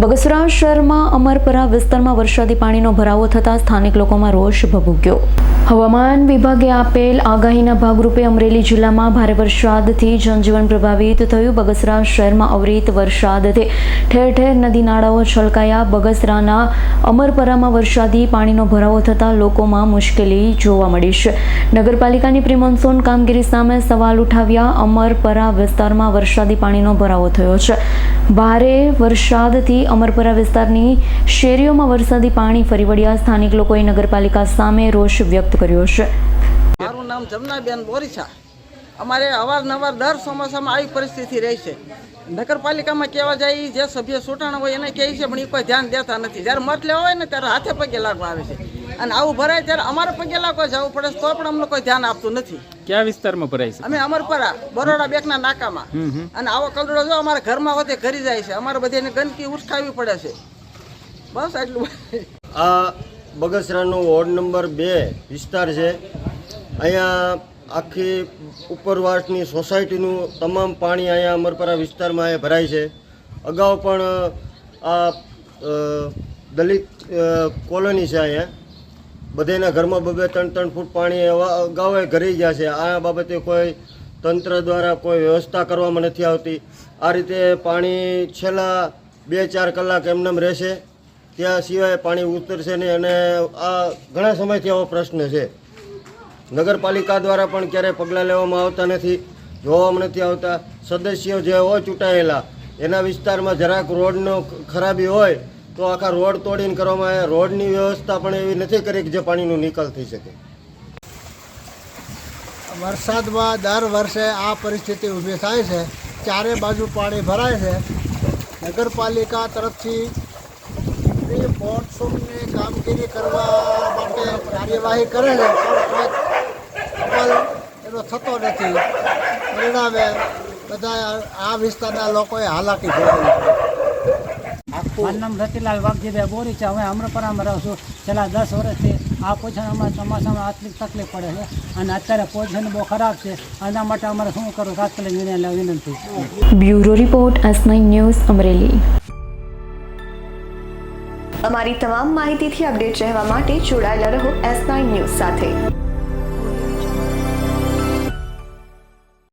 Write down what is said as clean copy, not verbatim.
બગસરા શહેરમાં અમરપરા વિસ્તારમાં વરસાદી પાણીનો ભરાવો થતાં સ્થાનિક લોકોમાં રોષ ભભૂક્યો। હવામાન વિભાગે આપેલ આગાહીના ભાગરૂપે અમરેલી જિલ્લામાં ભારે વરસાદથી જનજીવન પ્રભાવિત થયું। બગસરા શહેરમાં અવિરત વરસાદથી ઠેર ઠેર નદી નાળાઓ છલકાયા। બગસરાના અમરપરામાં વરસાદી પાણીનો ભરાવો થતાં લોકોમાં મુશ્કેલી જોવા મળી છે। નગરપાલિકાની પ્રી મોન્સૂન કામગીરી સામે સવાલ ઉઠાવ્યા। અમરપરા વિસ્તારમાં વરસાદી પાણીનો ભરાવો થયો છે। ભારે વરસાદથી અમરપરા વિસ્તારની શેરીઓમાં વરસાદી પાણી ફરી વળ્યા। સ્થાનિક લોકોએ નગરપાલિકા સામે રોષ વ્યક્ત કર્યો છે। મારું નામ જમનાબેન બોરીછા। અમારે અવારનવાર દર ચોમાસામાં આવી પરિસ્થિતિ રહી છે। નગરપાલિકામાં કહેવા જાય જે સભ્ય ચૂંટાણા હોય એને કહે છે, પણ એ કોઈ ધ્યાન દેતા નથી। જ્યારે મત લેવા હોય ને ત્યારે હાથે પગે લાગવા આવે છે, અને આવું ભરાય ત્યારે અમારે પગે લાગવા જવું પડે તો પણ અમને કોઈ ધ્યાન આપતું નથી। કયા વિસ્તારમાં ભરાય છે? અમે અમરપરા બરોડા બેકના નાકામાં, અને આવો કલડો જો અમારા ઘરમાં હોતે ઘરી જાય છે। અમારે બધાને ગંદકી ઉઠાવવી પડે છે। બસ એટલું। આ બગસરાનો વોર્ડ નંબર 2 વિસ્તાર છે। અહીંયા આખી ઉપરવાસની સોસાયટીનું તમામ પાણી અહીંયા અમરપરા વિસ્તારમાં અહીંયા ભરાય છે। અગાઉ પણ આ દલિત કોલોની છે, અહીંયા બધાના ઘરમાં 2-3 ફૂટ પાણી અગાઉ ઘરી ગયા છે। આ બાબતે કોઈ તંત્ર દ્વારા કોઈ વ્યવસ્થા કરવામાં નથી આવતી। આ રીતે પાણી છેલ્લા 2-4 કલાક એમનેમ રહેશે, ત્યાં સિવાય પાણી ઉતરશે નહીં, અને આ ઘણા સમયથી આવો પ્રશ્ન છે। નગરપાલિકા દ્વારા પણ ક્યારેય પગલાં લેવામાં આવતા નથી, જોવામાં નથી આવતા। સદસ્યો જે હોય ચૂંટાયેલા એના વિસ્તારમાં જરાક રોડનો ખરાબી હોય તો આખા રોડ તોડીને કરવામાં આવે। રોડની વ્યવસ્થા પણ એવી નથી કરી કે જે પાણીનો નિકાલ થઈ શકે। વરસાદમાં દર વર્ષે આ પરિસ્થિતિ ઊભી થાય છે। ચારે બાજુ પાણી ભરાય છે। નગરપાલિકા તરફથી પ્રી મોન્સૂનની કામગીરી કરવા માટે કાર્યવાહી કરે છે, પણ અમલ એનો થતો નથી। પરિણામે બધા આ વિસ્તારના લોકોએ હાલાકી ભોગવી છે। મારું નામ રતિલાલ વાઘજીભાઈ બોરી છે। અમે અમરપરામાં રહું છું। છેલ્લા 10 વર્ષથી આ પોઝિશનમાં ચોમાસામાં આટલી તકલીફ પડે છે, અને અત્યારે પોઝિશન બહુ ખરાબ છે। આના માટે અમારે શું કરવું, તાત્કાલિક નિર્ણય લેવા વિનંતી। Bureau report S9 news Amreli. અમારી તમામ માહિતીથી અપડેટ રહેવા માટે જોડાયેલા રહો S9 ન્યૂઝ સાથે।